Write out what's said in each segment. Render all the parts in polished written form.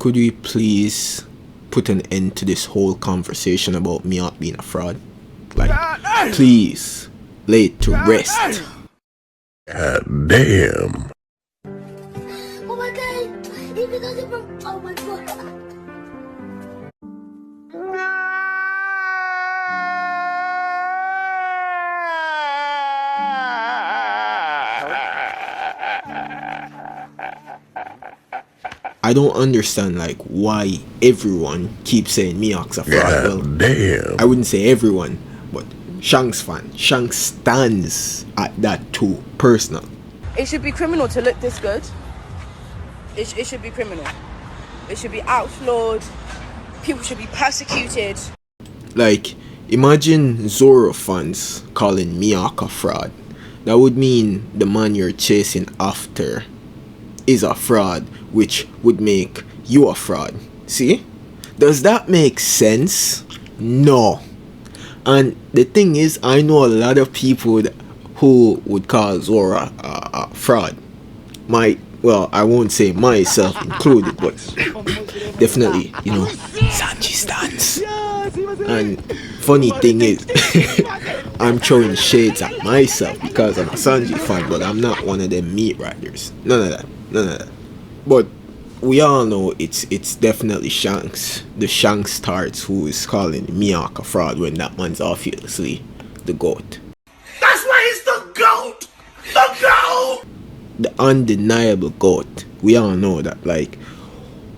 Could we please put an end to this whole conversation about Mihawk being a fraud? Like, please, lay it to rest. God damn. Oh my god! He got it from. Oh my god! I don't understand like why everyone keeps saying Mihawk's a fraud. God Well, damn. I wouldn't say everyone, but Shanks fan. Shanks stands at that too, personal. It should be criminal to look this good. It should be criminal. It should be outlawed. People should be persecuted. Like, imagine Zoro fans calling Mihawk a fraud. That would mean the man you're chasing after is a fraud, which would make you a fraud. See? Does that make sense? No. And the thing is, I know a lot of people who would call Zoro a fraud. Well, I won't say myself included, but definitely, you know, Sanji stance. And funny thing is, I'm throwing shades at myself because I'm a Sanji fan, but I'm not one of them meat riders. None of that. But we all know it's definitely Shanks, the Shanks starts, who is calling Mihawk a fraud when that man's obviously the GOAT. That's why he's the GOAT! The GOAT! The undeniable GOAT. We all know that. Like,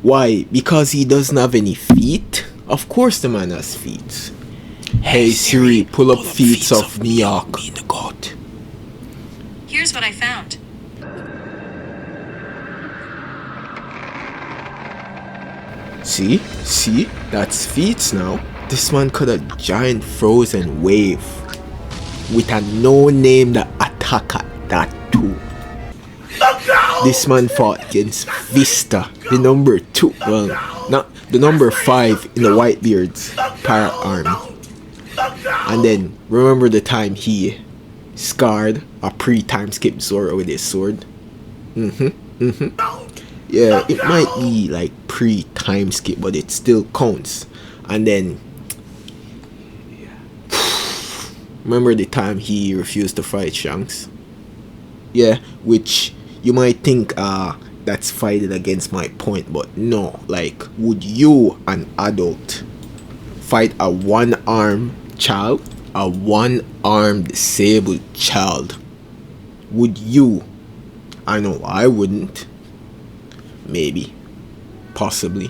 why? Because he doesn't have any feet? Of course the man has feet. Hey Siri, pull up feet of Mihawk being the GOAT. Here's what I found. See? That's feet now. This man could have giant frozen wave with a no-name that attack at that too. This man fought against Vista, the number 2, well, not the number 5 in the Whitebeard's pirate army. And then remember the time he scarred a pre-time skip Zoro with his sword? Yeah, it might be like pre-time skip, but it still counts. And then remember the time he refused to fight Shanks? Yeah, which you might think that's fighting against my point, but no. Like, would you, an adult, fight a one-armed child? A one-armed disabled child? Would you? I know I wouldn't. Maybe. Possibly.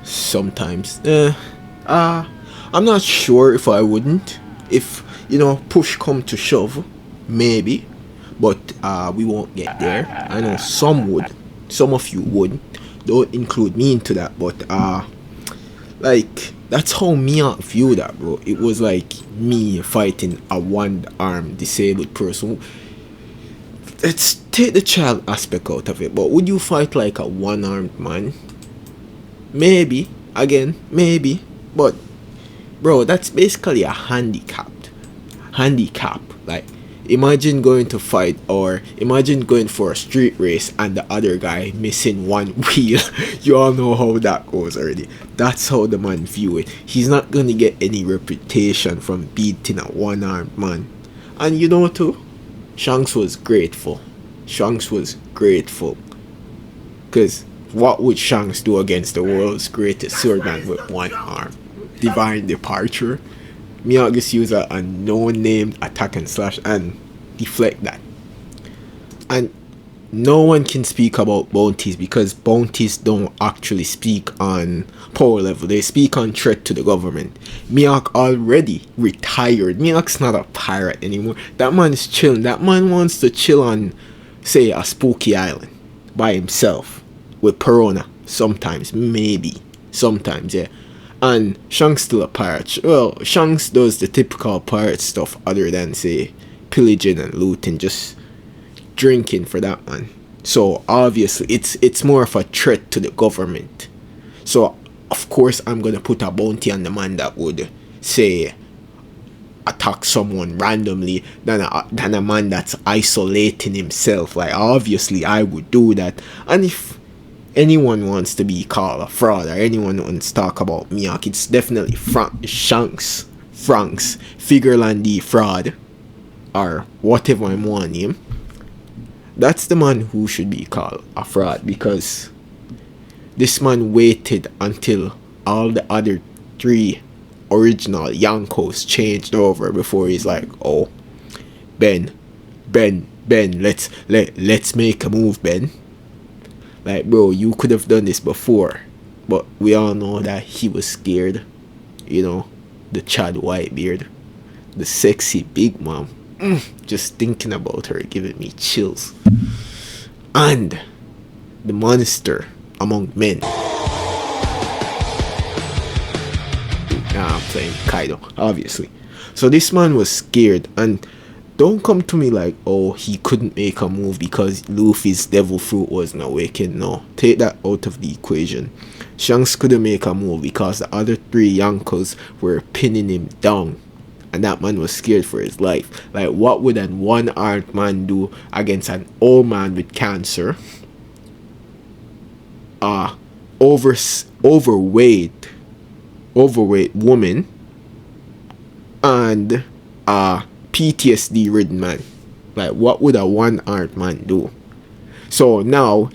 Sometimes. I'm not sure if I wouldn't. If, you know, push come to shove. Maybe. But we won't get there. I know some would. Some of you would. Don't include me into that. But like, that's how Mihawk viewed that, bro. It was like me fighting a one-armed disabled person. Let's take the child aspect out of it. But would you fight like a one-armed man? Maybe. Again, maybe. But bro, that's basically a handicap. Like, imagine going to fight, or imagine going for a street race and the other guy missing one wheel. You all know how that goes already. That's how the man view it. He's not gonna get any reputation from beating a one-armed man. And you know too, Shanks was grateful. Because what would Shanks do against the world's greatest swordman with one arm? Divine departure. Mihawk just use a no-named attack and slash and deflect that. And no one can speak about bounties because bounties don't actually speak on power level. They speak on threat to the government. Mihawk already retired. Mihawk's not a pirate anymore. That man is chilling. That man wants to chill on, say, a spooky island by himself with Perona. Sometimes, maybe. Sometimes, yeah. And Shanks still a pirate. Well, Shanks does the typical pirate stuff other than, say, pillaging and looting, just drinking for that man. So obviously it's more of a threat to the government. So of course I'm gonna put a bounty on the man that would, say, attack someone randomly than a man that's isolating himself. Like, obviously I would do that. And if anyone wants to be called a fraud or anyone wants to talk about Mihawk, it's definitely Shanks, Figureland the fraud, or whatever I want him. That's the man who should be called a fraud, because this man waited until all the other 3 original Yonkos changed over before he's like, oh, Ben, let's make a move, Ben. Like, bro, you could have done this before, but we all know that he was scared. You know, the Chad Whitebeard, the sexy big mom. Just thinking about her giving me chills. And the monster among men. I'm playing Kaido, obviously. So this man was scared, and don't come to me like, oh, he couldn't make a move because Luffy's devil fruit wasn't awakened. No, take that out of the equation. Shanks couldn't make a move because the other 3 Yonkos were pinning him down, and that man was scared for his life. Like, what would an one-armed man do against an old man with cancer, overweight woman, and PTSD ridden man? Like, what would a one-armed man do? So now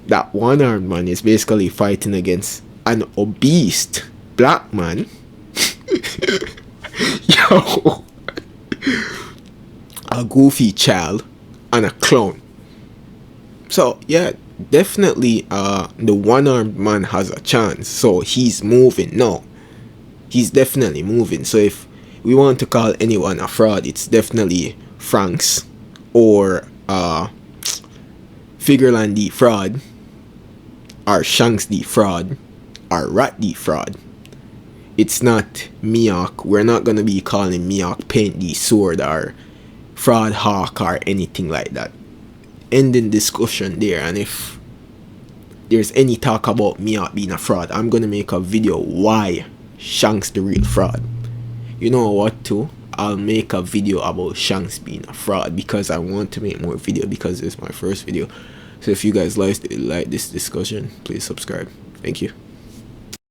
that one-armed man is basically fighting against an obese black man. Yo, a goofy child and a clown. So yeah, definitely the one-armed man has a chance. So he's moving now. He's definitely moving. So if we want to call anyone a fraud, it's definitely Franks or Figureland the fraud, or Shanks the fraud, or Rat the fraud. It's not Mihawk. We're not gonna be calling Mihawk Paint the Sword or Fraud Hawk or anything like that. Ending discussion there. And if there's any talk about Mihawk being a fraud, I'm gonna make a video why Shanks the real fraud. You know what too? I'll make a video about Shanks being a fraud, because I want to make more video, because it's my first video. So if you guys like this discussion, please subscribe. Thank you.